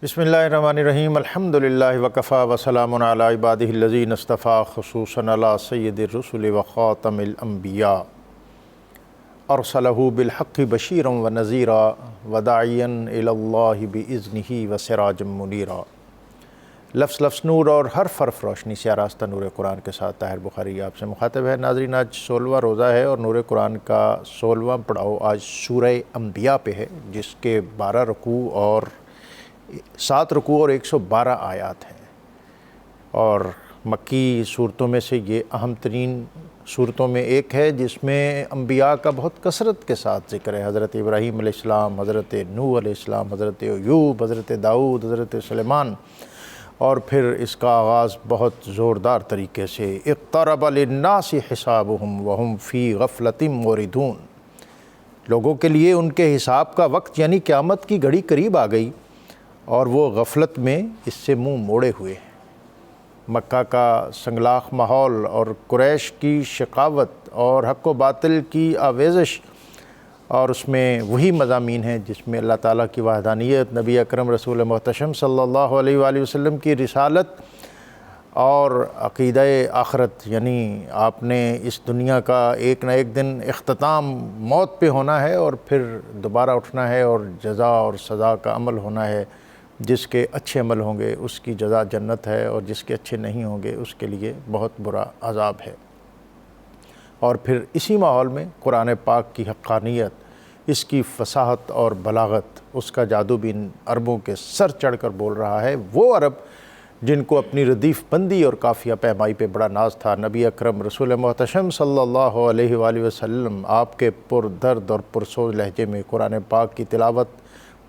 بسم اللہ الرحمن الرحیم الحمدللہ وکفیٰ وسلام علی عبادہ الذین اصطفیٰ خصوصاً علی سید الرسل وخاتم الانبیاء ارسلہ بالحق بشیرا ونذیرا وداعیا الی اللہ باذنہ وسراجا منیرا۔ لفظ لفظ نور اور حرف حرف روشنی سے آراستہ نور قرآن کے ساتھ طاہر بخاری آپ سے مخاطب ہے۔ ناظرین، آج 16واں روزہ ہے اور نور قرآن کا 16واں پڑاؤ آج سورہ انبیاء پہ ہے، جس کے 12 رکوع اور 7 رکوع اور 112 آیات ہیں، اور مکی صورتوں میں سے یہ اہم ترین صورتوں میں ایک ہے جس میں انبیاء کا بہت کثرت کے ساتھ ذکر ہے۔ حضرت ابراہیم علیہ السلام، حضرت نوح علیہ السلام، حضرت ایوب، حضرت داؤد، حضرت سلیمان، اور پھر اس کا آغاز بہت زوردار طریقے سے اقترب للناس حسابهم وهم فی غفلۃ موردون۔ لوگوں کے لیے ان کے حساب کا وقت یعنی قیامت کی گھڑی قریب آ گئی اور وہ غفلت میں اس سے منہ موڑے ہوئے ہیں۔ مکہ کا سنگلاخ ماحول اور قریش کی شقاوت اور حق و باطل کی آویزش، اور اس میں وہی مضامین ہیں جس میں اللہ تعالیٰ کی وحدانیت، نبی اکرم رسول محتشم صلی اللہ علیہ وآلہ وسلم کی رسالت اور عقیدہ آخرت، یعنی آپ نے اس دنیا کا ایک نہ ایک دن اختتام موت پہ ہونا ہے اور پھر دوبارہ اٹھنا ہے، اور جزا اور سزا کا عمل ہونا ہے۔ جس کے اچھے عمل ہوں گے اس کی جزا جنت ہے، اور جس کے اچھے نہیں ہوں گے اس کے لیے بہت برا عذاب ہے۔ اور پھر اسی ماحول میں قرآن پاک کی حقانیت، اس کی فصاحت اور بلاغت، اس کا جادو بھی ان عربوں کے سر چڑھ کر بول رہا ہے۔ وہ عرب جن کو اپنی ردیف بندی اور قافیہ پیمائی پہ بڑا ناز تھا، نبی اکرم رسول محتشم صلی اللہ علیہ وآلہ وسلم آپ کے پر درد اور پرسوز لہجے میں قرآن پاک کی تلاوت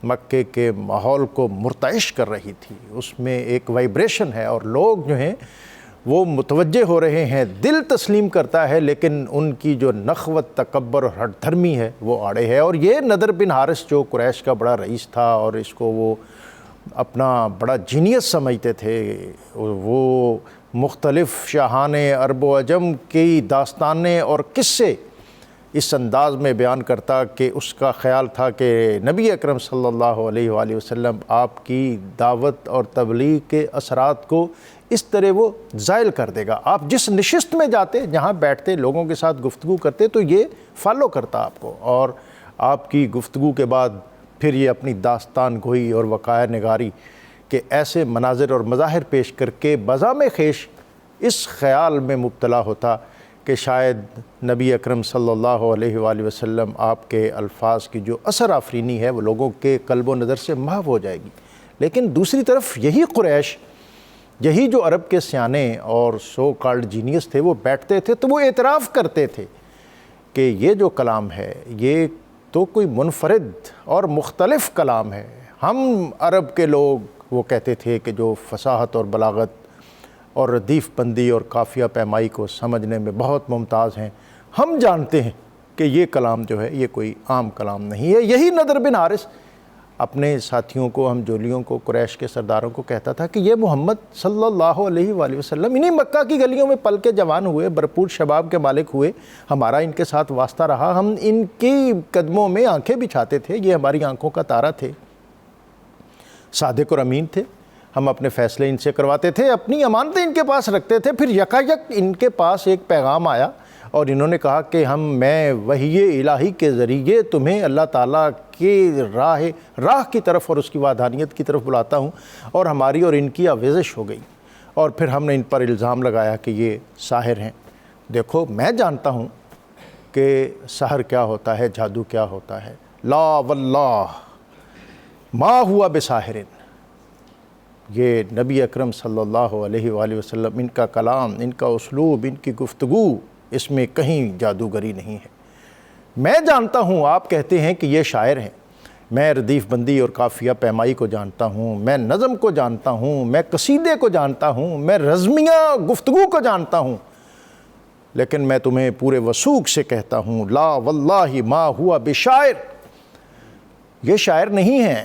مکے کے ماحول کو مرتعش کر رہی تھی۔ اس میں ایک وائبریشن ہے اور لوگ جو ہیں وہ متوجہ ہو رہے ہیں، دل تسلیم کرتا ہے، لیکن ان کی جو نخوت، تکبر اور ہٹ دھرمی ہے وہ آڑے ہے۔ اور یہ نضر بن حارث جو قریش کا بڑا رئیس تھا اور اس کو وہ اپنا بڑا جینیس سمجھتے تھے، وہ مختلف شاہان عرب و عجم کی داستانیں اور قصے اس انداز میں بیان کرتا کہ اس کا خیال تھا کہ نبی اکرم صلی اللہ علیہ وآلہ وسلم آپ کی دعوت اور تبلیغ کے اثرات کو اس طرح وہ زائل کر دے گا۔ آپ جس نشست میں جاتے، جہاں بیٹھتے، لوگوں کے ساتھ گفتگو کرتے تو یہ فالو کرتا آپ کو، اور آپ کی گفتگو کے بعد پھر یہ اپنی داستان گوئی اور وقائع نگاری کے ایسے مناظر اور مظاہر پیش کر کے بزام خیش اس خیال میں مبتلا ہوتا کہ شاید نبی اکرم صلی اللہ علیہ وآلہ وسلم آپ کے الفاظ کی جو اثر آفرینی ہے وہ لوگوں کے قلب و نظر سے محو ہو جائے گی۔ لیکن دوسری طرف یہی قریش، یہی جو عرب کے سیانے اور سو کالڈ جینیس تھے، وہ بیٹھتے تھے تو وہ اعتراف کرتے تھے کہ یہ جو کلام ہے یہ تو کوئی منفرد اور مختلف کلام ہے۔ ہم عرب کے لوگ، وہ کہتے تھے کہ جو فصاحت اور بلاغت اور ردیف بندی اور قافیہ پیمائی کو سمجھنے میں بہت ممتاز ہیں، ہم جانتے ہیں کہ یہ کلام جو ہے یہ کوئی عام کلام نہیں ہے۔ یہی نضر بن حارث اپنے ساتھیوں کو، ہم جولیوں کو، قریش کے سرداروں کو کہتا تھا کہ یہ محمد صلی اللہ علیہ وآلہ وسلم انہی مکہ کی گلیوں میں پل کے جوان ہوئے، بھرپور شباب کے مالک ہوئے، ہمارا ان کے ساتھ واسطہ رہا، ہم ان کی قدموں میں آنکھیں بچھاتے تھے، یہ ہماری آنکھوں کا تارا تھے، صادق اور امین تھے، ہم اپنے فیصلے ان سے کرواتے تھے، اپنی امانتیں ان کے پاس رکھتے تھے۔ پھر یکایک ان کے پاس ایک پیغام آیا اور انہوں نے کہا کہ میں وحی الہی کے ذریعے تمہیں اللہ تعالیٰ کی راہ کی طرف اور اس کی وحدانیت کی طرف بلاتا ہوں، اور ہماری اور ان کی آویزش ہو گئی، اور پھر ہم نے ان پر الزام لگایا کہ یہ ساحر ہیں۔ دیکھو، میں جانتا ہوں کہ سحر کیا ہوتا ہے، جادو کیا ہوتا ہے۔ لا واللہ ما ہوا بساحر، یہ نبی اکرم صلی اللہ علیہ وآلہ وسلم، ان کا کلام، ان کا اسلوب، ان کی گفتگو، اس میں کہیں جادوگری نہیں ہے۔ میں جانتا ہوں، آپ کہتے ہیں کہ یہ شاعر ہیں، میں ردیف بندی اور قافیہ پیمائی کو جانتا ہوں، میں نظم کو جانتا ہوں، میں قصیدے کو جانتا ہوں، میں رزمیہ گفتگو کو جانتا ہوں، لیکن میں تمہیں پورے وثوق سے کہتا ہوں، لا واللہ ما ہوا بشاعر، یہ شاعر نہیں ہیں۔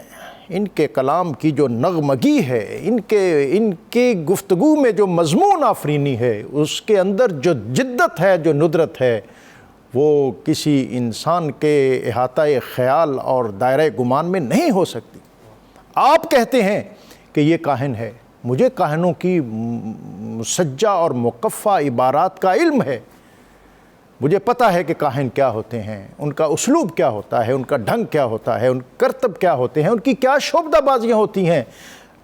ان کے کلام کی جو نغمگی ہے، ان کے گفتگو میں جو مضمون آفرینی ہے، اس کے اندر جو جدت ہے، جو ندرت ہے، وہ کسی انسان کے احاطہ خیال اور دائرہ گمان میں نہیں ہو سکتی۔ آپ کہتے ہیں کہ یہ کاہن ہے، مجھے کاہنوں کی مسجع اور مقفع عبارات کا علم ہے، مجھے پتہ ہے کہ کاہن کیا ہوتے ہیں، ان کا اسلوب کیا ہوتا ہے، ان کا ڈھنگ کیا ہوتا ہے، ان کرتب کیا ہوتے ہیں، ان کی کیا شعبدہ بازیاں ہوتی ہیں۔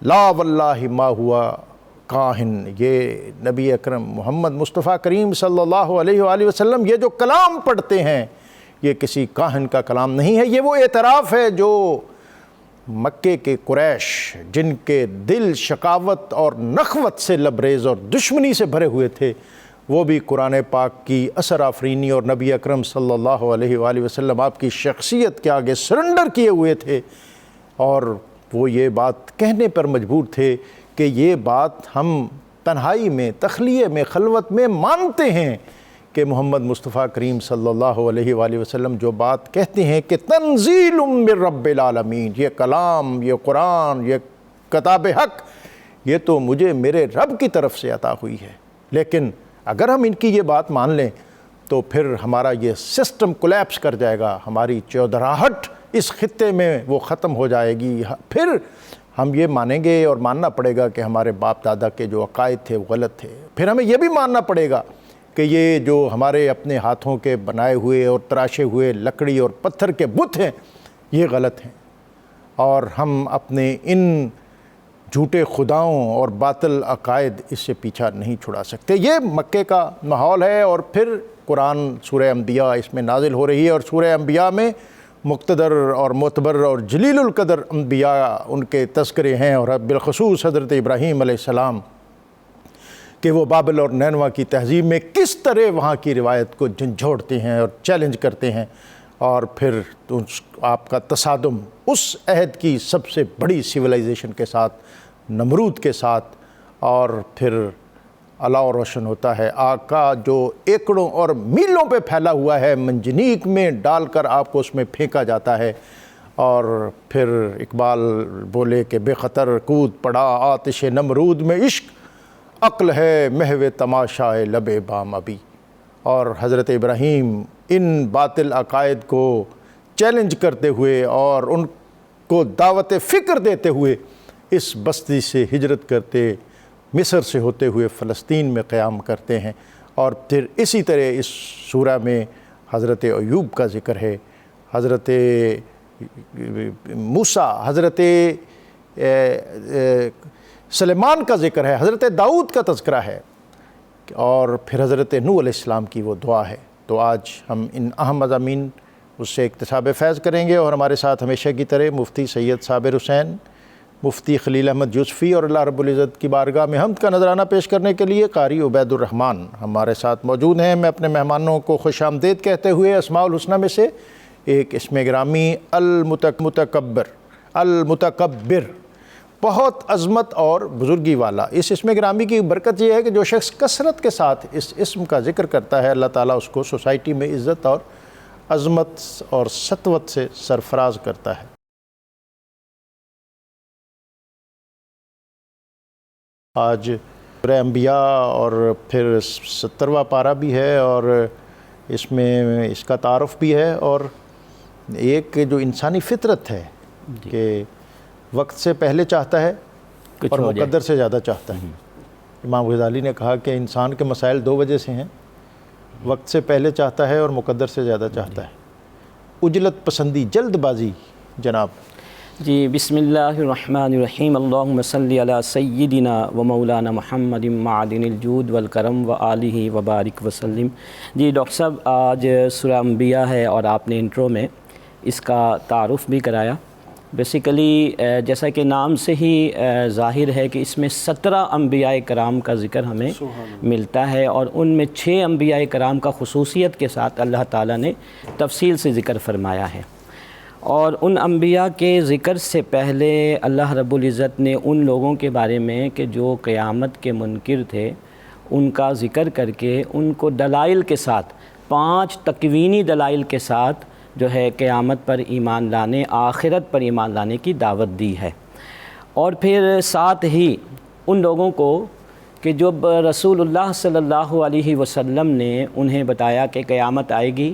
لا واللہ ما ہوا کاہن، یہ نبی اکرم محمد مصطفیٰ کریم صلی اللہ علیہ وآلہ وسلم یہ جو کلام پڑھتے ہیں یہ کسی کاہن کا کلام نہیں ہے۔ یہ وہ اعتراف ہے جو مکے کے قریش، جن کے دل شقاوت اور نخوت سے لبریز اور دشمنی سے بھرے ہوئے تھے، وہ بھی قرآن پاک کی اثر آفرینی اور نبی اکرم صلی اللہ علیہ وآلہ وسلم آپ کی شخصیت کے آگے سرنڈر کیے ہوئے تھے، اور وہ یہ بات کہنے پر مجبور تھے کہ یہ بات ہم تنہائی میں، تخلیے میں، خلوت میں مانتے ہیں کہ محمد مصطفیٰ کریم صلی اللہ علیہ وآلہ وسلم جو بات کہتے ہیں کہ تنزیل من رب العالمین، یہ کلام، یہ قرآن، یہ کتاب حق، یہ تو مجھے میرے رب کی طرف سے عطا ہوئی ہے۔ لیکن اگر ہم ان کی یہ بات مان لیں تو پھر ہمارا یہ سسٹم کولیپس کر جائے گا، ہماری چودراہٹ اس خطے میں وہ ختم ہو جائے گی۔ پھر ہم یہ مانیں گے اور ماننا پڑے گا کہ ہمارے باپ دادا کے جو عقائد تھے وہ غلط تھے۔ پھر ہمیں یہ بھی ماننا پڑے گا کہ یہ جو ہمارے اپنے ہاتھوں کے بنائے ہوئے اور تراشے ہوئے لکڑی اور پتھر کے بت ہیں یہ غلط ہیں، اور ہم اپنے ان جھوٹے خداؤں اور باطل عقائد اس سے پیچھا نہیں چھڑا سکتے۔ یہ مکے کا ماحول ہے، اور پھر قرآن سورہ انبیاء اس میں نازل ہو رہی ہے، اور سورہ انبیاء میں مقتدر اور معتبر اور جلیل القدر انبیاء ان کے تذکرے ہیں، اور بالخصوص حضرت ابراہیم علیہ السلام کہ وہ بابل اور نینوا کی تہذیب میں کس طرح وہاں کی روایت کو جھنجھوڑتے ہیں اور چیلنج کرتے ہیں، اور پھر آپ کا تصادم اس عہد کی سب سے بڑی سویلائزیشن کے ساتھ، نمرود کے ساتھ، اور پھر علاؤ روشن ہوتا ہے آگ کا جو ایکڑوں اور میلوں پہ پھیلا ہوا ہے، منجنیق میں ڈال کر آپ کو اس میں پھینکا جاتا ہے، اور پھر اقبال بولے کہ بے خطر کود پڑا آتش نمرود میں عشق، عقل ہے محو تماشائے لب بام ابھی۔ اور حضرت ابراہیم ان باطل عقائد کو چیلنج کرتے ہوئے اور ان کو دعوت فکر دیتے ہوئے اس بستی سے ہجرت کرتے، مصر سے ہوتے ہوئے فلسطین میں قیام کرتے ہیں۔ اور پھر اسی طرح اس سورہ میں حضرت ایوب کا ذکر ہے، حضرت موسیٰ، حضرت سلیمان کا ذکر ہے، حضرت داؤد کا تذکرہ ہے، اور پھر حضرت نوح علیہ السلام کی وہ دعا ہے۔ تو آج ہم ان اہم مضامین اس سے اکتساب فیض کریں گے، اور ہمارے ساتھ ہمیشہ کی طرح مفتی سید صابر حسین، مفتی خلیل احمد یوسفی، اور اللہ رب العزت کی بارگاہ میں حمد کا نذرانہ پیش کرنے کے لیے قاری عبید الرحمن ہمارے ساتھ موجود ہیں۔ میں اپنے مہمانوں کو خوش آمدید کہتے ہوئے اسماء الحسنہ میں سے ایک اسم گرامی المتکبر، بہت عظمت اور بزرگی والا، اس اسم گرامی کی برکت یہ ہے کہ جو شخص کثرت کے ساتھ اس اسم کا ذکر کرتا ہے اللہ تعالیٰ اس کو سوسائٹی میں عزت اور عظمت اور سطوت سے سرفراز کرتا ہے۔ آج سورہ انبیاء اور پھر 70واں پارہ بھی ہے، اور اس میں اس کا تعارف بھی ہے، اور ایک جو انسانی فطرت ہے کہ وقت سے پہلے چاہتا ہے اور مقدر سے زیادہ چاہتا ہے۔ امام غزالی نے کہا کہ انسان کے مسائل دو وجہ سے ہیں، وقت سے پہلے چاہتا ہے اور مقدر سے زیادہ چاہتا ہے۔ عجلت پسندی، جلد بازی جناب۔ جی بسم اللہ الرحمن الرحیم، اللہم صلی علی سیدنا و مولانا محمد معدن الجود والکرم و آلہ و بارک وسلم۔ جی ڈاکٹر صاحب، آج سورہ انبیاء ہے اور آپ نے انٹرو میں اس کا تعارف بھی کرایا۔ بیسیکلی جیسا کہ نام سے ہی ظاہر ہے کہ اس میں 17 انبیاء کرام کا ذکر ہمیں ملتا ہے، اور ان میں 6 انبیاء کرام کا خصوصیت کے ساتھ اللہ تعالیٰ نے تفصیل سے ذکر فرمایا ہے۔ اور ان انبیاء کے ذکر سے پہلے اللہ رب العزت نے ان لوگوں کے بارے میں کہ جو قیامت کے منکر تھے ان کا ذکر کر کے ان کو دلائل کے ساتھ، 5 تکوینی دلائل کے ساتھ جو ہے قیامت پر ایمان لانے، آخرت پر ایمان لانے کی دعوت دی ہے۔ اور پھر ساتھ ہی ان لوگوں کو کہ جب رسول اللہ صلی اللہ علیہ وسلم نے انہیں بتایا کہ قیامت آئے گی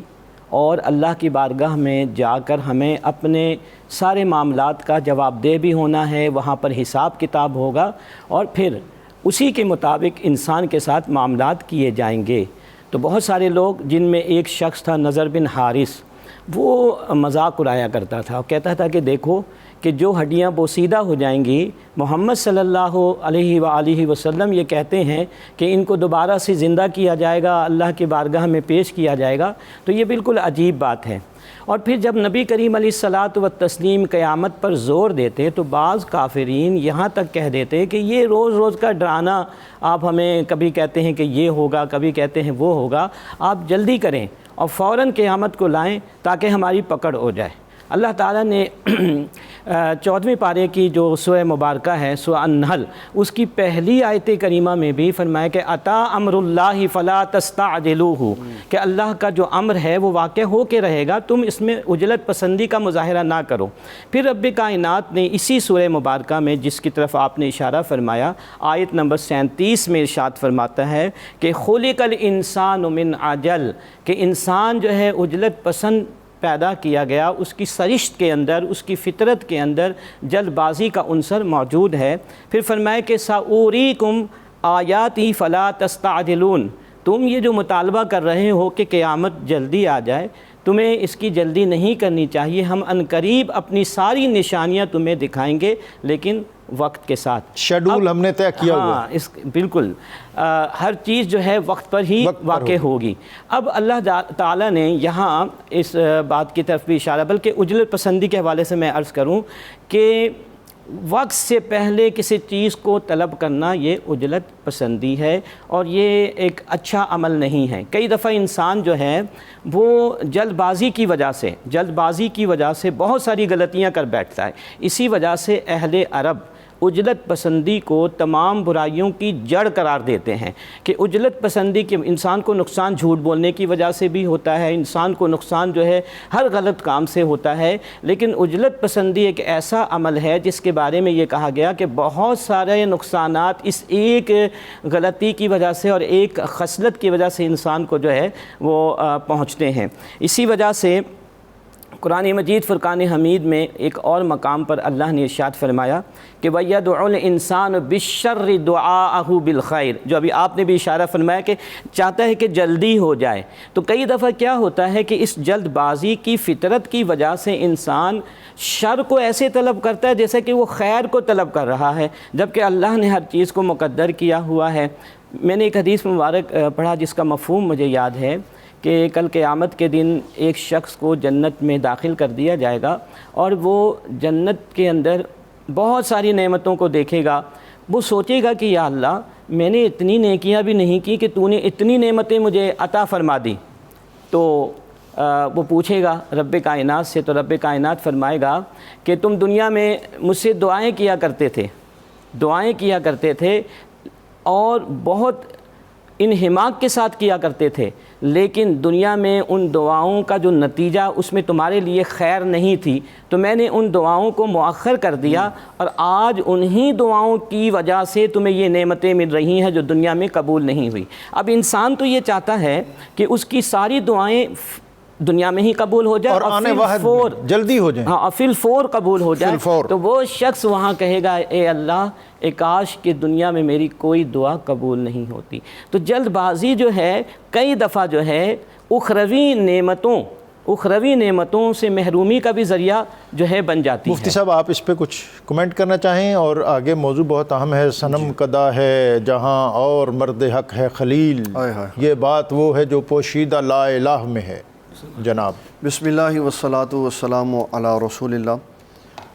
اور اللہ کی بارگاہ میں جا کر ہمیں اپنے سارے معاملات کا جواب دہ بھی ہونا ہے، وہاں پر حساب کتاب ہوگا اور پھر اسی کے مطابق انسان کے ساتھ معاملات کیے جائیں گے۔ تو بہت سارے لوگ، جن میں ایک شخص تھا نضر بن حارث، وہ مذاق اڑایا کرتا تھا اور کہتا تھا کہ دیکھو کہ جو ہڈیاں بوسیدہ ہو جائیں گی، محمد صلی اللہ علیہ وآلہ وسلم یہ کہتے ہیں کہ ان کو دوبارہ سے زندہ کیا جائے گا، اللہ کی بارگاہ میں پیش کیا جائے گا، تو یہ بالکل عجیب بات ہے۔ اور پھر جب نبی کریم علیہ الصلاۃ والتسلیم قیامت پر زور دیتے تو بعض کافرین یہاں تک کہہ دیتے کہ یہ روز روز کا ڈرانا، آپ ہمیں کبھی کہتے ہیں کہ یہ ہوگا، کبھی کہتے ہیں وہ ہوگا، آپ جلدی کریں اور فوراً قیامت کو لائیں تاکہ ہماری پکڑ ہو جائے۔ اللہ تعالیٰ نے 14ویں پارے کی جو سورہ مبارکہ ہے، سورہ النحل، اس کی پہلی آیت کریمہ میں بھی فرمایا کہ اتا امر اللہ فلا تستعجلوہ، کہ اللہ کا جو امر ہے وہ واقع ہو کے رہے گا، تم اس میں عجلت پسندی کا مظاہرہ نہ کرو۔ پھر رب کائنات نے اسی سورہ مبارکہ میں، جس کی طرف آپ نے اشارہ فرمایا، آیت نمبر 37 میں ارشاد فرماتا ہے کہ خلق الانسان من عجل، کہ انسان جو ہے عجلت پسند پیدا کیا گیا، اس کی سرشت کے اندر، اس کی فطرت کے اندر جلد بازی کا عنصر موجود ہے۔ پھر فرمائے کہ سأوریکم آیاتی فلا تستعجلون، تم یہ جو مطالبہ کر رہے ہو کہ قیامت جلدی آ جائے، تمہیں اس کی جلدی نہیں کرنی چاہیے، ہم عنقریب اپنی ساری نشانیاں تمہیں دکھائیں گے، لیکن وقت کے ساتھ شیڈول ہم نے طے کیا ہوا ہے۔ بالکل ہر چیز جو ہے وقت پر ہی واقع ہوگی۔ اب اللہ تعالیٰ نے یہاں اس بات کی طرف بھی اشارہ، بلکہ عجلت پسندی کے حوالے سے میں عرض کروں کہ وقت سے پہلے کسی چیز کو طلب کرنا یہ عجلت پسندی ہے اور یہ ایک اچھا عمل نہیں ہے۔ کئی دفعہ انسان جو ہے وہ جلد بازی کی وجہ سے بہت ساری غلطیاں کر بیٹھتا ہے۔ اسی وجہ سے اہل عرب عجلت پسندی کو تمام برائیوں کی جڑ قرار دیتے ہیں کہ عجلت پسندی کے انسان کو نقصان جھوٹ بولنے کی وجہ سے بھی ہوتا ہے، انسان کو نقصان جو ہے ہر غلط کام سے ہوتا ہے، لیکن عجلت پسندی ایک ایسا عمل ہے جس کے بارے میں یہ کہا گیا کہ بہت سارے نقصانات اس ایک غلطی کی وجہ سے اور ایک خصلت کی وجہ سے انسان کو جو ہے وہ پہنچتے ہیں۔ اسی وجہ سے قرآن مجید فرقان حمید میں ایک اور مقام پر اللہ نے ارشاد فرمایا کہ وَيَدْعُ الْإِنسَانُ بِالشَّرِّ دُعَاءَهُ بِالْخَيْرِ، جو ابھی آپ نے بھی اشارہ فرمایا کہ چاہتا ہے کہ جلدی ہو جائے۔ تو کئی دفعہ کیا ہوتا ہے کہ اس جلد بازی کی فطرت کی وجہ سے انسان شر کو ایسے طلب کرتا ہے جیسے کہ وہ خیر کو طلب کر رہا ہے، جبکہ اللہ نے ہر چیز کو مقدر کیا ہوا ہے۔ میں نے ایک حدیث مبارک پڑھا جس کا مفہوم مجھے یاد ہے کہ کل قیامت کے دن ایک شخص کو جنت میں داخل کر دیا جائے گا اور وہ جنت کے اندر بہت ساری نعمتوں کو دیکھے گا۔ وہ سوچے گا کہ یا اللہ، میں نے اتنی نیکیاں بھی نہیں کی کہ تو نے اتنی نعمتیں مجھے عطا فرما دی۔ تو وہ پوچھے گا رب کائنات سے، تو رب کائنات فرمائے گا کہ تم دنیا میں مجھ سے دعائیں کیا کرتے تھے اور بہت انہماک کے ساتھ کیا کرتے تھے، لیکن دنیا میں ان دعاؤں کا جو نتیجہ اس میں تمہارے لیے خیر نہیں تھی، تو میں نے ان دعاؤں کو مؤخر کر دیا اور آج انہی دعاؤں کی وجہ سے تمہیں یہ نعمتیں مل رہی ہیں جو دنیا میں قبول نہیں ہوئی۔ اب انسان تو یہ چاہتا ہے کہ اس کی ساری دعائیں دنیا میں ہی قبول ہو جائے اور آنے واحد جلدی ہو جائیں، ہاں فی الفور قبول ہو جائے۔ تو وہ شخص وہاں کہے گا اے اللہ، اے کاش کہ دنیا میں میری کوئی دعا قبول نہیں ہوتی۔ تو جلد بازی جو ہے کئی دفعہ جو ہے اخروی نعمتوں سے محرومی کا بھی ذریعہ جو ہے بن جاتی ہے۔ مفتی صاحب آپ اس پہ کچھ کمنٹ کرنا چاہیں؟ اور آگے موضوع بہت اہم ہے، صنم کدا ہے جہاں اور مرد حق ہے خلیل، یہ بات وہ ہے جو پوشیدہ لا الہ میں ہے۔ جناب بسم اللہ والصلاة والسلام علی رسول اللہ۔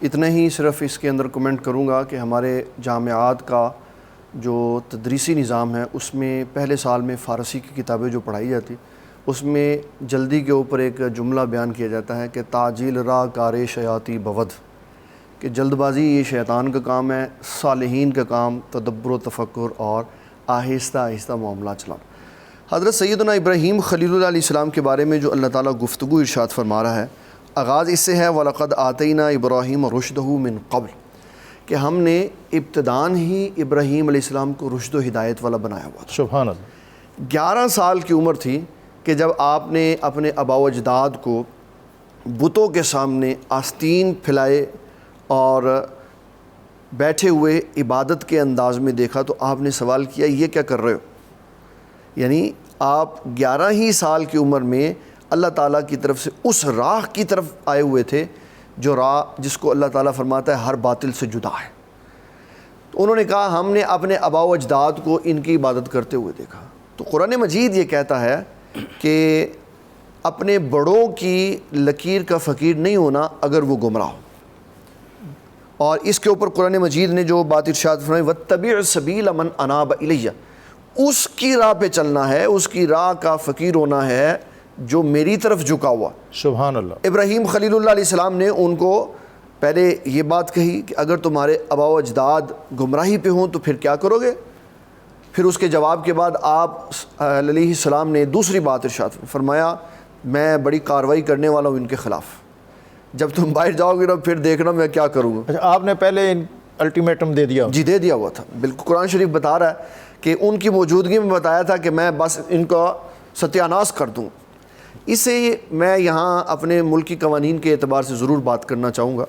اتنا ہی صرف اس کے اندر کمنٹ کروں گا کہ ہمارے جامعات کا جو تدریسی نظام ہے اس میں پہلے سال میں فارسی کی کتابیں جو پڑھائی جاتی، اس میں جلدی کے اوپر ایک جملہ بیان کیا جاتا ہے کہ تعجیل را کار شیاطی بود، کہ جلد بازی یہ شیطان کا کام ہے، صالحین کا کام تدبر و تفکر اور آہستہ آہستہ معاملہ چلانا۔ حضرت سیدنا ابراہیم خلیل اللہ علیہ السلام کے بارے میں جو اللہ تعالیٰ گفتگو ارشاد فرما رہا ہے، آغاز اس سے ہے وَلَقَدْ آتَيْنَا إِبْرَاهِيمَ رُشْدَهُ مِن قبل، کہ ہم نے ابتداً ہی ابراہیم علیہ السلام کو رشد و ہدایت والا بنایا ہوا تھا۔ سبحان اللہ۔ 11 سال کی عمر تھی کہ جب آپ نے اپنے آباء و اجداد کو بتوں کے سامنے آستین پھیلائے اور بیٹھے ہوئے عبادت کے انداز میں دیکھا تو آپ نے سوال کیا یہ کیا کر رہے ہو؟ یعنی آپ 11 ہی سال کی عمر میں اللہ تعالیٰ کی طرف سے اس راہ کی طرف آئے ہوئے تھے جو راہ جس کو اللہ تعالیٰ فرماتا ہے ہر باطل سے جدا ہے۔ تو انہوں نے کہا ہم نے اپنے آباء و اجداد کو ان کی عبادت کرتے ہوئے دیکھا۔ تو قرآن مجید یہ کہتا ہے کہ اپنے بڑوں کی لکیر کا فقیر نہیں ہونا اگر وہ گمراہ ہو، اور اس کے اوپر قرآن مجید نے جو بات ارشاد فرمائی وَاتَّبِعْ سَبِيلَ مَنْ أَنَابَ إِلَيَّ، اس کی راہ پہ چلنا ہے، اس کی راہ کا فقیر ہونا ہے جو میری طرف جھکا ہوا۔ سبحان اللہ۔ ابراہیم خلیل اللہ علیہ السلام نے ان کو پہلے یہ بات کہی کہ اگر تمہارے آباء و اجداد گمراہی پہ ہوں تو پھر کیا کرو گے؟ پھر اس کے جواب کے بعد آپ علیہ السلام نے دوسری بات ارشاد فرمایا میں بڑی کارروائی کرنے والا ہوں ان کے خلاف، جب تم باہر جاؤ گے نا پھر دیکھنا میں کیا کروں گا۔ اچھا، آپ نے پہلے الٹیمیٹم دے دیا؟ جی دے دیا ہوا تھا، بالکل قرآن شریف بتا رہا ہے کہ ان کی موجودگی میں بتایا تھا کہ میں بس ان کا ستیہ ناش کر دوں۔ اس سے میں یہاں اپنے ملک کی قوانین کے اعتبار سے ضرور بات کرنا چاہوں گا۔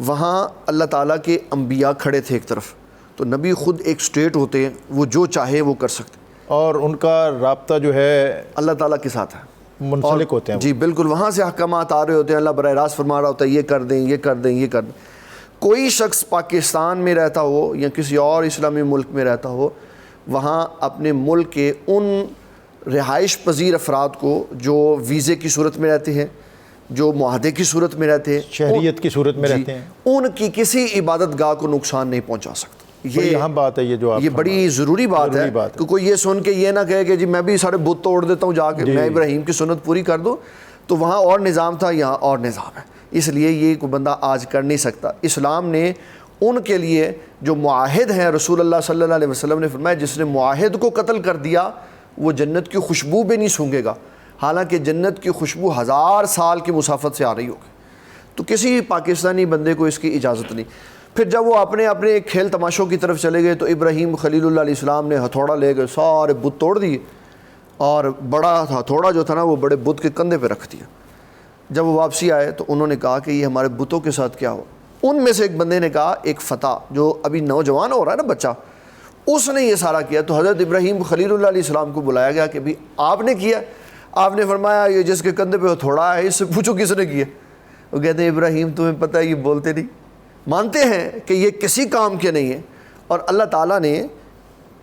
وہاں اللہ تعالیٰ کے انبیاء کھڑے تھے ایک طرف، تو نبی خود ایک سٹیٹ ہوتے ہیں، وہ جو چاہے وہ کر سکتے، اور ان کا رابطہ جو ہے اللہ تعالیٰ کے ساتھ ہے، منسلک ہوتے ہیں۔ جی بالکل، وہاں سے احکامات آ رہے ہوتے ہیں، اللہ براہ راست فرما رہا ہوتا ہے یہ کر دیں یہ کر دیں یہ کر دیں۔ کوئی شخص پاکستان میں رہتا ہو یا کسی اور اسلامی ملک میں رہتا ہو، وہاں اپنے ملک کے ان رہائش پذیر افراد کو جو ویزے کی صورت میں رہتے ہیں، جو معاہدے کی صورت میں رہتے ہیں، شہریت کی صورت میں رہتے ہیں، ان کی کسی عبادت گاہ کو نقصان نہیں پہنچا سکتا۔ یہ اہم بات ہے، یہ جو آپ یہ بڑی ضروری بات ہے کہ کوئی یہ سن کے یہ نہ کہے کہ جی میں بھی سارے بت توڑ دیتا ہوں جا کے، میں ابراہیم کی سنت پوری کر دوں۔ تو وہاں اور نظام تھا، یہاں اور نظام ہے، اس لیے یہ کوئی بندہ آج کر نہیں سکتا۔ اسلام نے ان کے لیے جو معاہد ہیں، رسول اللہ صلی اللہ علیہ وسلم نے فرمایا جس نے معاہد کو قتل کر دیا وہ جنت کی خوشبو بھی نہیں سونگے گا، حالانکہ جنت کی خوشبو 1000 سال کی مسافت سے آ رہی ہوگی۔ تو کسی پاکستانی بندے کو اس کی اجازت نہیں۔ پھر جب وہ اپنے اپنے کھیل تماشوں کی طرف چلے گئے تو ابراہیم خلیل اللہ علیہ السلام نے ہتھوڑا لے کے سارے بت توڑ دیے، اور بڑا ہتھوڑا جو تھا نا وہ بڑے بت کے کندھے پہ رکھ دیا۔ جب وہ واپسی آئے تو انہوں نے کہا کہ یہ ہمارے بتوں کے ساتھ کیا ہوا؟ ان میں سے ایک بندے نے کہا، ایک فتح جو ابھی نوجوان ہو رہا ہے نا بچہ، اس نے یہ سارا کیا۔ تو حضرت ابراہیم خلیل اللہ علیہ السلام کو بلایا گیا کہ بھی آپ نے کیا؟ آپ نے فرمایا یہ جس کے کندھے پہ ہتھوڑا ہے اس سے پوچھو کس نے کیا۔ وہ کہتے ہیں ابراہیم تمہیں پتہ ہے یہ بولتے نہیں، مانتے ہیں کہ یہ کسی کام کے نہیں ہیں۔ اور اللہ تعالیٰ نے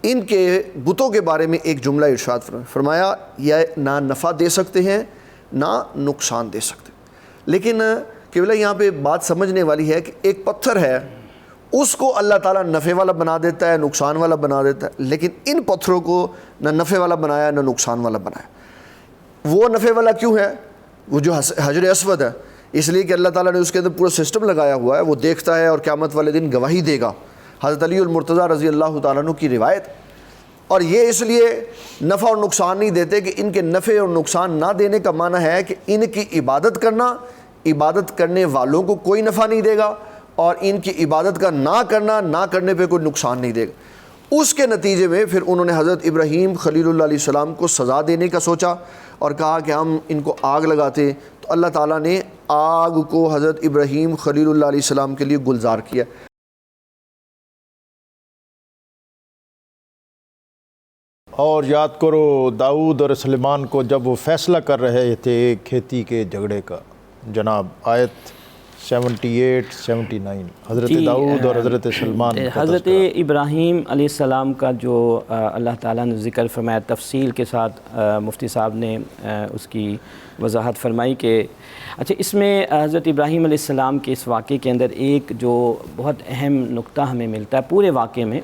ان کے بتوں کے بارے میں ایک جملہ ارشاد فرمایا یہ نہ نفع دے سکتے ہیں نہ نقصان دے سکتے۔ لیکن قبلہ یہاں پہ بات سمجھنے والی ہے کہ ایک پتھر ہے، اس کو اللہ تعالیٰ نفع والا بنا دیتا ہے، نقصان والا بنا دیتا ہے، لیکن ان پتھروں کو نہ نفع والا بنایا نہ نقصان والا بنایا۔ وہ نفع والا کیوں ہے؟ وہ جو حجر اسود ہے، اس لیے کہ اللہ تعالیٰ نے اس کے اندر پورا سسٹم لگایا ہوا ہے، وہ دیکھتا ہے اور قیامت والے دن گواہی دے گا۔ حضرت علی المرتضیٰ رضی اللہ تعالیٰ عنہ کی روایت۔ اور یہ اس لیے نفع اور نقصان نہیں دیتے کہ ان کے نفع اور نقصان نہ دینے کا معنی ہے کہ ان کی عبادت کرنا، عبادت کرنے والوں کو کوئی نفع نہیں دے گا، اور ان کی عبادت کا نہ کرنا، نہ کرنے پہ کوئی نقصان نہیں دے گا۔ اس کے نتیجے میں پھر انہوں نے حضرت ابراہیم خلیل اللہ علیہ السلام کو سزا دینے کا سوچا اور کہا کہ ہم ان کو آگ لگاتے، تو اللہ تعالیٰ نے آگ کو حضرت ابراہیم خلیل اللہ علیہ السلام کے لیے گلزار کیا۔ اور یاد کرو داؤد اور سلیمان کو جب وہ فیصلہ کر رہے تھے کھیتی کے جھگڑے کا، جناب آیت 78 79 حضرت داؤد اور حضرت سلیمان کا حضرت ابراہیم علیہ السلام کا جو اللہ تعالیٰ نے ذکر فرمایا تفصیل کے ساتھ، مفتی صاحب نے اس کی وضاحت فرمائی کہ اچھا اس میں حضرت ابراہیم علیہ السلام کے اس واقعے کے اندر ایک جو بہت اہم نقطہ ہمیں ملتا ہے پورے واقعے میں،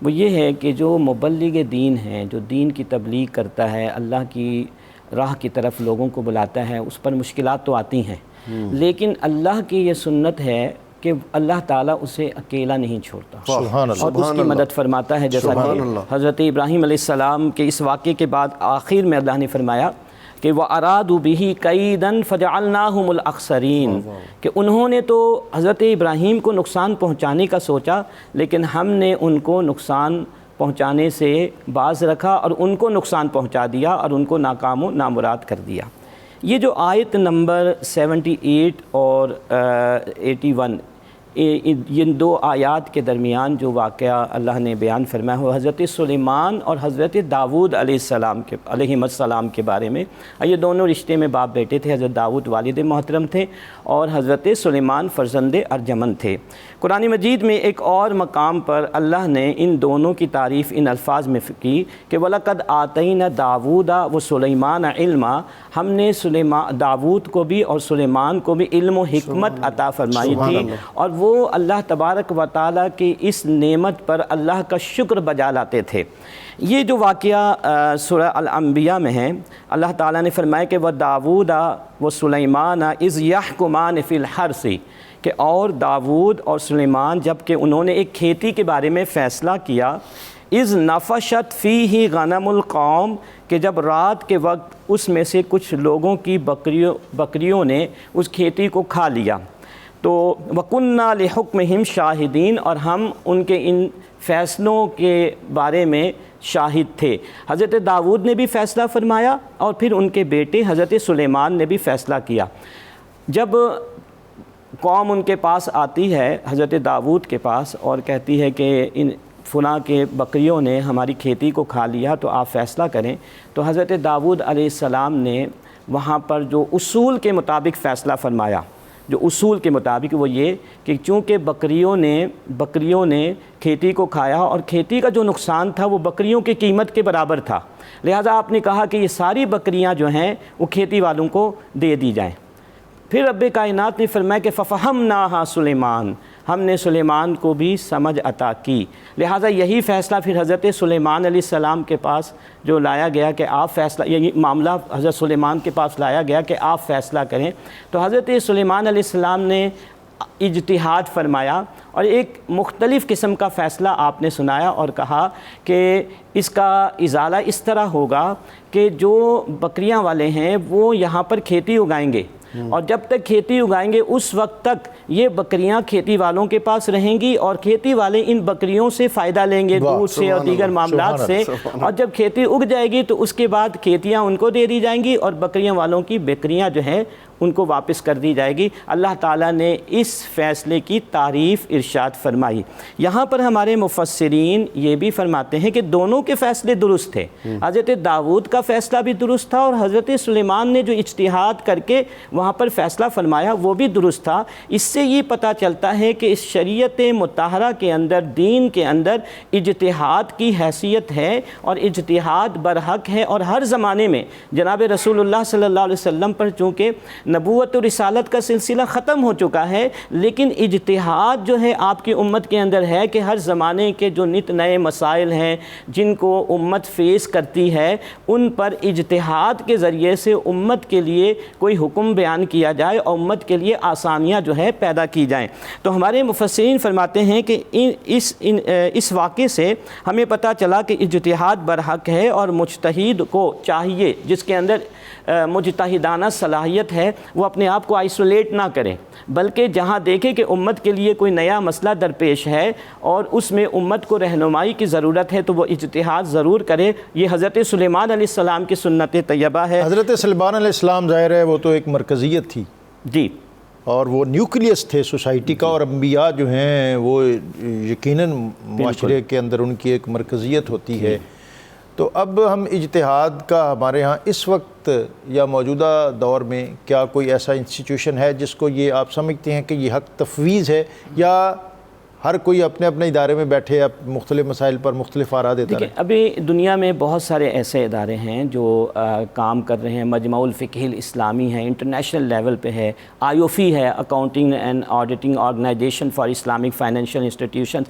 وہ یہ ہے کہ جو مبلغ دین ہیں، جو دین کی تبلیغ کرتا ہے، اللہ کی راہ کی طرف لوگوں کو بلاتا ہے، اس پر مشکلات تو آتی ہیں، لیکن اللہ کی یہ سنت ہے کہ اللہ تعالیٰ اسے اکیلا نہیں چھوڑتا سبحان اللہ، اور اس کی مدد فرماتا ہے، جیسا کہ حضرت ابراہیم علیہ السلام کے اس واقعے کے بعد آخر میں اللہ نے فرمایا کہ وَأَرَادُوا بِهِ كَيْدًا فَجَعَلْنَاهُمُ الْأَخْسَرِينَ، کہ انہوں نے تو حضرت ابراہیم کو نقصان پہنچانے کا سوچا لیکن ہم نے ان کو نقصان پہنچانے سے باز رکھا اور ان کو نقصان پہنچا دیا اور ان کو ناکام و نامراد کر دیا۔ یہ جو آیت نمبر 78 اور 81 ان دو آیات کے درمیان جو واقعہ اللہ نے بیان فرمایا ہو حضرت سلیمان اور حضرت داود علیہ السلام کے بارے میں۔ یہ دونوں رشتے میں باپ بیٹے تھے، حضرت داود والد محترم تھے اور حضرت سلیمان فرزند ارجمند تھے۔ قرآن مجید میں ایک اور مقام پر اللہ نے ان دونوں کی تعریف ان الفاظ میں کی کہ وَلَقَدْ آتَيْنَا دَاوُودَ وَسُلَيْمَانَ عِلْمًا، ہم نے داود کو بھی اور سلیمان کو بھی علم و حکمت عطا فرمائی تھی، اور وہ اللہ تبارک و تعالیٰ کی اس نعمت پر اللہ کا شکر بجا لاتے تھے۔ یہ جو واقعہ سورہ الانبیاء میں ہے، اللہ تعالیٰ نے فرمایا کہ وَدَاوُودَ وَسُلَيْمَانَ إِذْ يَحْكُمَانِ فِي الْحَرْثِ، کہ اور داود اور سلیمان جب کہ انہوں نے ایک کھیتی کے بارے میں فیصلہ کیا، اِذْ نَفَشَتْ فِيهِ غَنَمُ الْقَوْمِ، کہ جب رات کے وقت اس میں سے کچھ لوگوں کی بکریوں نے اس کھیتی کو کھا لیا، تو وَكُنَّا لِحُكْمِهِمْ شَاهِدِينَ، اور ہم ان کے ان فیصلوں کے بارے میں شاہد تھے۔ حضرت داود نے بھی فیصلہ فرمایا اور پھر ان کے بیٹے حضرت سلیمان نے بھی فیصلہ کیا۔ جب قوم ان کے پاس آتی ہے حضرت داود کے پاس اور کہتی ہے کہ ان فلاں کے بکریوں نے ہماری کھیتی کو کھا لیا تو آپ فیصلہ کریں، تو حضرت داود علیہ السلام نے وہاں پر جو اصول کے مطابق فیصلہ فرمایا، جو اصول کے مطابق وہ یہ کہ چونکہ بکریوں نے کھیتی کو کھایا اور کھیتی کا جو نقصان تھا وہ بکریوں کی قیمت کے برابر تھا، لہٰذا آپ نے کہا کہ یہ ساری بکریاں جو ہیں وہ کھیتی والوں کو دے دی جائیں۔ پھر رب کائنات نے فرمایا کہ فَفَهَمْنَاهَا سلیمان، ہم نے سلیمان کو بھی سمجھ عطا کی، لہٰذا یہی فیصلہ پھر حضرت سلیمان علیہ السلام کے پاس جو لایا گیا کہ آپ فیصلہ، یعنی معاملہ حضرت سلیمان کے پاس لایا گیا کہ آپ فیصلہ کریں، تو حضرت سلیمان علیہ السلام نے اجتہاد فرمایا اور ایک مختلف قسم کا فیصلہ آپ نے سنایا اور کہا کہ اس کا ازالہ اس طرح ہوگا کہ جو بکریاں والے ہیں وہ یہاں پر کھیتی اگائیں گے، اور جب تک کھیتی اگائیں گے اس وقت تک یہ بکریاں کھیتی والوں کے پاس رہیں گی اور کھیتی والے ان بکریوں سے فائدہ لیں گے، دودھ سے اور دیگر معاملات سے، اور جب کھیتی اگ جائے گی تو اس کے بعد کھیتیاں ان کو دے دی جائیں گی اور بکریاں والوں کی بکریاں جو ہیں ان کو واپس کر دی جائے گی۔ اللہ تعالیٰ نے اس فیصلے کی تعریف ارشاد فرمائی۔ یہاں پر ہمارے مفسرین یہ بھی فرماتے ہیں کہ دونوں کے فیصلے درست تھے، حضرت داود کا فیصلہ بھی درست تھا اور حضرت سلیمان نے جو اجتہاد کر کے وہاں پر فیصلہ فرمایا وہ بھی درست تھا۔ اس سے یہ پتہ چلتا ہے کہ اس شریعت مطہرہ کے اندر، دین کے اندر اجتہاد کی حیثیت ہے اور اجتہاد برحق ہے، اور ہر زمانے میں جناب رسول اللہ صلی اللہ علیہ وسلم پر چونکہ نبوت و رسالت کا سلسلہ ختم ہو چکا ہے، لیکن اجتہاد جو ہے آپ کی امت کے اندر ہے کہ ہر زمانے کے جو نت نئے مسائل ہیں جن کو امت فیس کرتی ہے ان پر اجتہاد کے ذریعے سے امت کے لیے کوئی حکم بیان کیا جائے اور امت کے لیے آسانیاں جو ہے پیدا کی جائیں۔ تو ہمارے مفسرین فرماتے ہیں کہ اس واقعے سے ہمیں پتہ چلا کہ اجتہاد برحق ہے اور مجتہد کو چاہیے، جس کے اندر مجتہدانہ صلاحیت ہے، وہ اپنے آپ کو آئسولیٹ نہ کریں، بلکہ جہاں دیکھے کہ امت کے لیے کوئی نیا مسئلہ درپیش ہے اور اس میں امت کو رہنمائی کی ضرورت ہے تو وہ اجتہاد ضرور کرے۔ یہ حضرت سلیمان علیہ السلام کی سنت طیبہ ہے۔ حضرت سلیمان علیہ السلام ظاہر ہے وہ تو ایک مرکزیت تھی جی، اور وہ نیوکلیس تھے سوسائٹی کا، اور انبیاء جو ہیں وہ یقیناً معاشرے کے اندر ان کی ایک مرکزیت ہوتی ہے۔ تو اب ہم اجتہاد کا ہمارے ہاں اس وقت یا موجودہ دور میں کیا کوئی ایسا انسٹیٹیوشن ہے جس کو یہ آپ سمجھتے ہیں کہ یہ حق تفویض ہے، یا ہر کوئی اپنے اپنے ادارے میں بیٹھے مختلف مسائل پر مختلف آراء دیتا رہے؟ ابھی دنیا میں بہت سارے ایسے ادارے ہیں جو کام کر رہے ہیں، مجمع الفقہ الاسلامی ہے، انٹرنیشنل لیول پہ ہے، IOFI ہے، accounting and auditing organization for Islamic financial institution.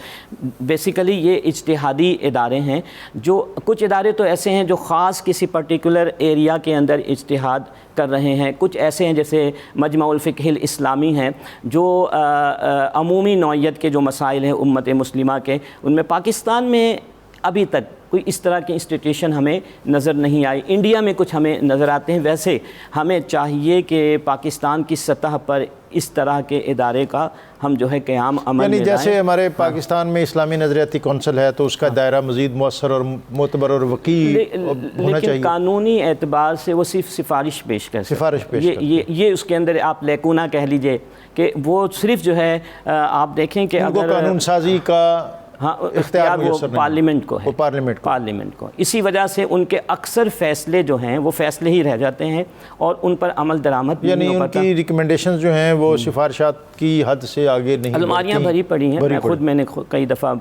Basically یہ اجتہادی ادارے ہیں، جو کچھ ادارے تو ایسے ہیں جو خاص کسی پرٹیکولر ایریا کے اندر اجتہاد کر رہے ہیں، کچھ ایسے ہیں جیسے مجمع الفقہ الاسلامی ہیں جو عمومی نوعیت کے جو مسائل ہیں امت مسلمہ کے، ان میں پاکستان میں ابھی تک کوئی اس طرح کی انسٹیٹیوشن ہمیں نظر نہیں آئی۔ انڈیا میں کچھ ہمیں نظر آتے ہیں، ویسے ہمیں چاہیے کہ پاکستان کی سطح پر اس طرح کے ادارے کا ہم جو ہے قیام عمل یعنی میں جیسے لائیں۔ ہمارے پاکستان میں اسلامی نظریاتی کونسل ہے تو اس کا دائرہ مزید مؤثر اور معتبر اور وقی ہونا لیکن چاہیے۔ قانونی اعتبار سے وہ صرف سفارش پیش کر سکتے ہیں۔ سفارش پیش کرتے ہیں۔ یہ اس کے اندر آپ لیکونا کہہ لیجئے کہ وہ صرف جو ہے آپ دیکھیں کہ ان کو اگر قانون سازی کا ہاں اختیار وہ میسر نہیں، پارلیمنٹ کو ہے، وہ پارلیمنٹ کو۔ اسی وجہ سے ان کے اکثر فیصلے جو ہیں وہ فیصلے ہی رہ جاتے ہیں اور ان پر عمل درآمد یعنی نہیں ہو ان پاتا۔ کی ریکمنڈیشنز جو ہیں وہ سفارشات کی حد سے آگے نہیں الماریاں بڑھتی، بھری پڑی ہیں۔ میں نے کئی دفعہ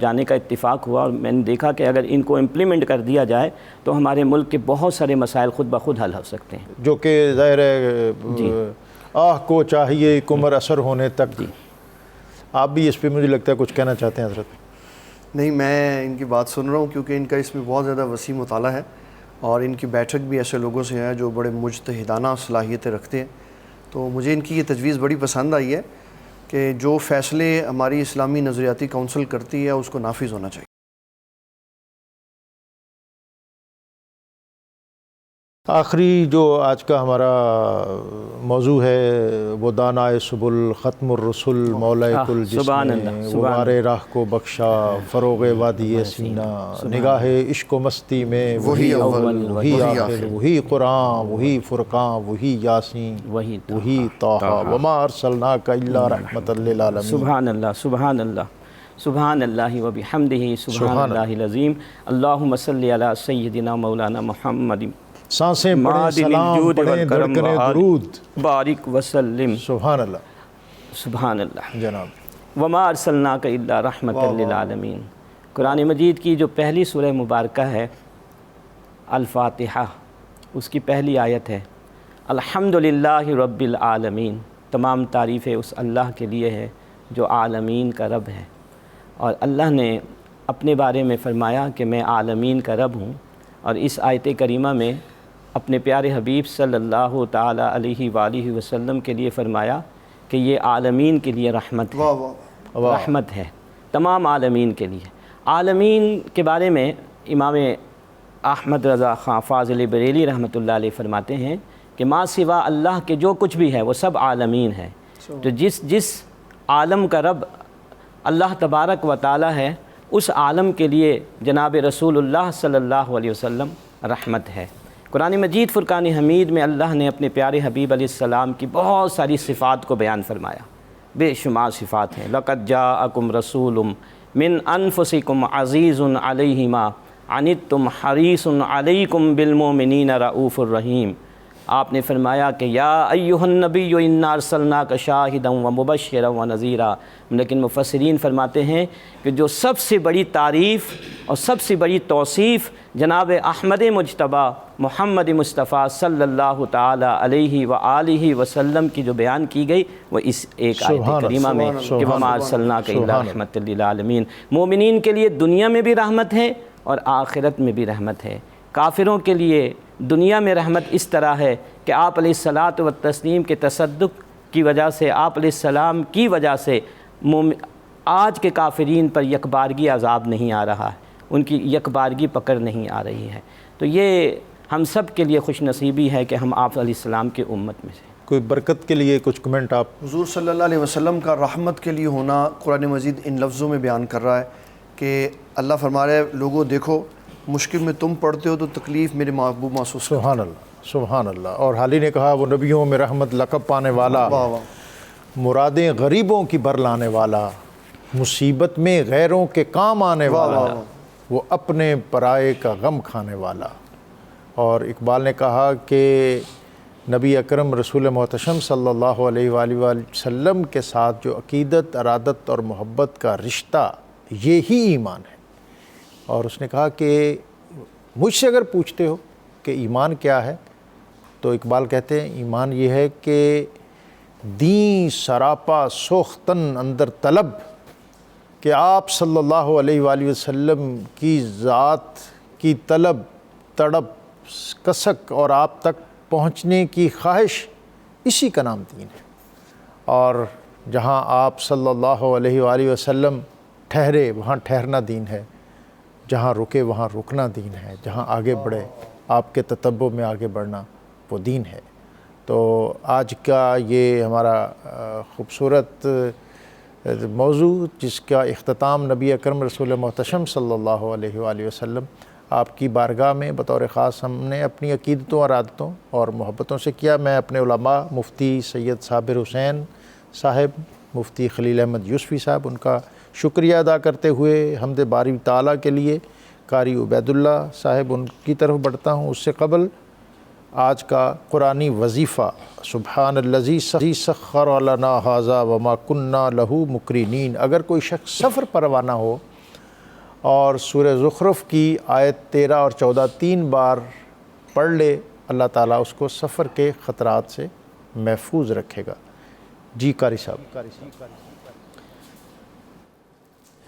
جانے کا اتفاق ہوا اور میں نے دیکھا کہ اگر ان کو امپلیمنٹ کر دیا جائے تو ہمارے ملک کے بہت سارے مسائل خود بخود حل ہو سکتے ہیں، جو کہ ظاہر ہے آہ کو چاہیے کمر اثر ہونے تک۔ آپ بھی اس پہ مجھے لگتا ہے کچھ کہنا چاہتے ہیں حضرت؟ نہیں، میں ان کی بات سن رہا ہوں کیونکہ ان کا اس میں بہت زیادہ وسیع مطالعہ ہے اور ان کی بیٹھک بھی ایسے لوگوں سے ہے جو بڑے مجتہدانہ صلاحیتیں رکھتے ہیں، تو مجھے ان کی یہ تجویز بڑی پسند آئی ہے کہ جو فیصلے ہماری اسلامی نظریاتی کونسل کرتی ہے اس کو نافذ ہونا چاہیے۔ آخری جو آج کا ہمارا موضوع ہے وہ دانائے سبل ختم الرسل مولائے کل جس سبحان نے اللہ، غبار راہ کو بخشا فروغ وادی سینہ نگاہ عشق و مستی میں وہی اول وہی آخر وہی قرآن وہی فرقان وہی یاسین وہی طٰہٰ وما ارسلناک الا رحمۃ للعالمین۔ سبحان اللہ، سبحان اللہ، سبحان اللہ و بحمدہ، سبحان اللہ العظیم۔ اللہم صلی علی سیدنا مولانا محمد سانسیں پڑھیں سلام پڑھیں دھڑکنیں درود، بارک وسلم۔ سبحان اللہ، سبحان اللہ۔ جناب وما ارسلناک الا رحمۃ للعالمین۔ قرآن مجید کی جو پہلی سورہ مبارکہ ہے الفاتحہ، اس کی پہلی آیت ہے الحمدللہ رب العالمین۔ تمام تعریفیں اس اللہ کے لیے ہے جو عالمین کا رب ہے، اور اللہ نے اپنے بارے میں فرمایا کہ میں عالمین کا رب ہوں، اور اس آیت کریمہ میں اپنے پیارے حبیب صلی اللہ تعالیٰ علیہ وآلہ وسلم کے لیے فرمایا کہ یہ عالمین کے لیے رحمت ہے، رحمت ہے تمام عالمین کے لیے۔ عالمین کے بارے میں امام احمد رضا خان فاضل بریلی رحمۃ اللہ علیہ فرماتے ہیں کہ ما سوا اللہ کے جو کچھ بھی ہے وہ سب عالمین ہے۔ تو جس عالم کا رب اللہ تبارک و تعالی ہے، اس عالم کے لیے جناب رسول اللہ صلی اللہ علیہ وسلم رحمت ہے۔ قرآن مجید فرقان حمید میں اللہ نے اپنے پیارے حبیب علیہ السلام کی بہت ساری صفات کو بیان فرمایا، بے شمار صفات ہیں۔ لَقَدْ جَاءَكُمْ رَسُولٌ مِّنْ أَنفُسِكُمْ عَزِيزٌ عَلَيْهِ مَا عَنِتُّمْ حَرِيصٌ عَلَيْكُمْ بِالْمُؤْمِنِينَ رَءُوفٌ رَحِيمٌ۔ آپ نے فرمایا کہ یا ایھا النبی انا ارسلناک شاہدا ومبشرا ونذیرا، لیکن مفسرین فرماتے ہیں کہ جو سب سے بڑی تعریف اور سب سے بڑی توصیف جناب احمد مجتبیٰ محمد مصطفیٰ صلی اللہ تعالی علیہ وآلہ وسلم کی جو بیان کی گئی وہ اس ایک آیت کریمہ میں کہ وما ارسلناک الا رحمۃ للعالمین۔ مومنین کے لیے دنیا میں بھی رحمت ہے اور آخرت میں بھی رحمت ہے۔ کافروں کے لیے دنیا میں رحمت اس طرح ہے کہ آپ علیہ الصلاۃ والتسلیم کے تصدق کی وجہ سے، آپ علیہ السلام کی وجہ سے آج کے کافرین پر یکبارگی عذاب نہیں آ رہا ہے، ان کی یکبارگی پکڑ نہیں آ رہی ہے۔ تو یہ ہم سب کے لیے خوش نصیبی ہے کہ ہم آپ علیہ السلام کی امت میں سے۔ کوئی برکت کے لیے کچھ کمنٹ آپ؟ حضور صلی اللہ علیہ وسلم کا رحمت کے لیے ہونا قرآن مجید ان لفظوں میں بیان کر رہا ہے کہ اللہ فرما رہا ہے لوگوں دیکھو مشکل میں تم پڑھتے ہو تو تکلیف میرے محبوب محسوس کرتے سبحان اللہ، سبحان اللہ۔ اور حال ہی نے کہا وہ نبیوں میں رحمت لقب پانے والا، مرادیں غریبوں کی بر لانے والا، مصیبت میں غیروں کے کام آنے والا، وہ اپنے پرائے کا غم کھانے والا۔ اور اقبال نے کہا کہ نبی اکرم رسول محتشم صلی اللہ علیہ وآلہ وسلم کے ساتھ جو عقیدت، ارادت اور محبت کا رشتہ، یہی ایمان ہے۔ اور اس نے کہا کہ مجھ سے اگر پوچھتے ہو کہ ایمان کیا ہے تو اقبال کہتے ہیں ایمان یہ ہے کہ دین سراپا سوختن اندر طلب، کہ آپ صلی اللہ علیہ وآلہ وسلم کی ذات کی طلب، تڑپ، کسک اور آپ تک پہنچنے کی خواہش، اسی کا نام دین ہے۔ اور جہاں آپ صلی اللہ علیہ وآلہ وسلم ٹھہرے وہاں ٹھہرنا دین ہے، جہاں رکے وہاں رکنا دین ہے، جہاں آگے بڑھے آپ کے تتبع میں آگے بڑھنا وہ دین ہے۔ تو آج کا یہ ہمارا خوبصورت موضوع، جس کا اختتام نبی اکرم رسول محتشم صلی اللہ علیہ وآلہ وسلم آپ کی بارگاہ میں بطور خاص ہم نے اپنی عقیدتوں اور عادتوں اور محبتوں سے کیا۔ میں اپنے علماء مفتی سید صابر حسین صاحب، مفتی خلیل احمد یوسفی صاحب، ان کا شکریہ ادا کرتے ہوئے حمد باری تعالیٰ کے لیے قاری عبید اللہ صاحب ان کی طرف بڑھتا ہوں۔ اس سے قبل آج کا قرآنی وظیفہ، سبحان الذی سخر لنا ھذا وما کنا لہ مقرنین۔ اگر کوئی شخص سفر پر روانہ ہو اور سورہ زخرف کی آیت 13 اور 14 3 بار پڑھ لے، اللہ تعالیٰ اس کو سفر کے خطرات سے محفوظ رکھے گا۔ جی قاری صاحب۔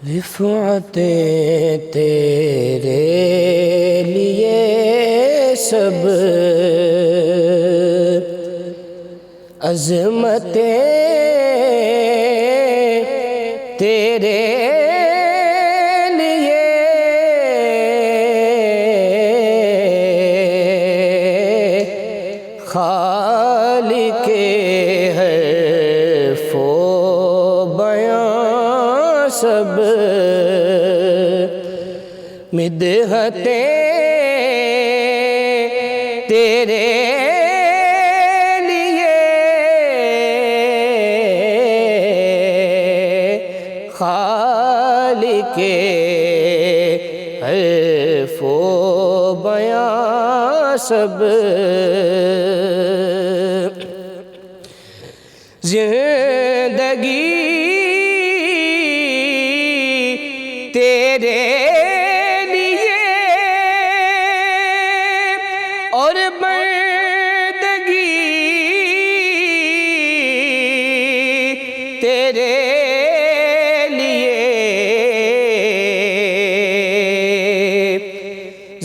رفعتیں تیرے لیے سب، عظمتیں تیرے لیے، خالق حرف و بیان سب، مدحتیں تیرے لیے، خالق حرف و بیان سب، زندگی تیرے لیے اور بندگی تیرے لیے،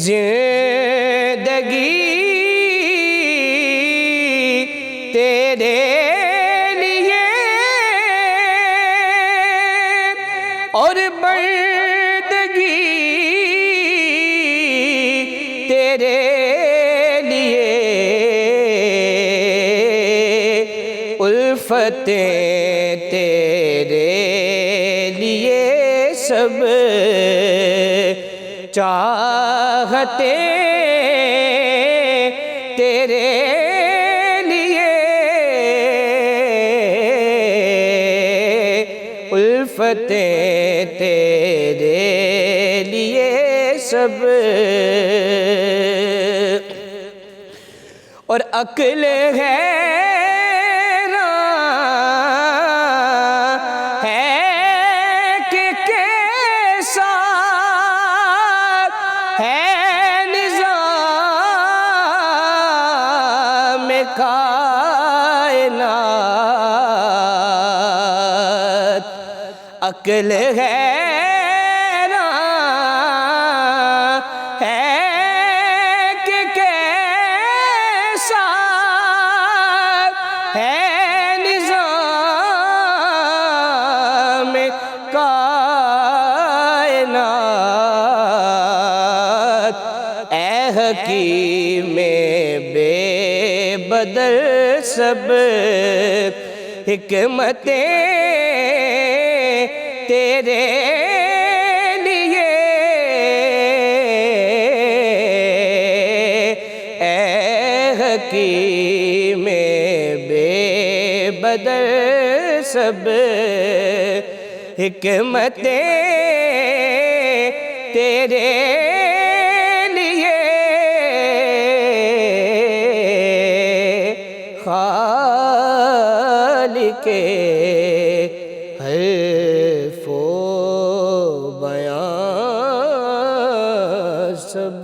زندگی تیرے لیے اور بندگی تیرے لیے، الفتیں تیرے لیے سب، چاہتیں تیرے لیے، الفتیں تیرے لیے سب، اور عقل حیران ہے کہ کیسا ہے نظام کائنات، عقل حیران ہے کہ کیسا ہے نظام کائنات، اے حکیم بے بدل سب، حکمتیں تیرے لیے، اے حکیم بے بدل سب، حکمتیں تیرے لیے، خالق حرف و بیان سب۔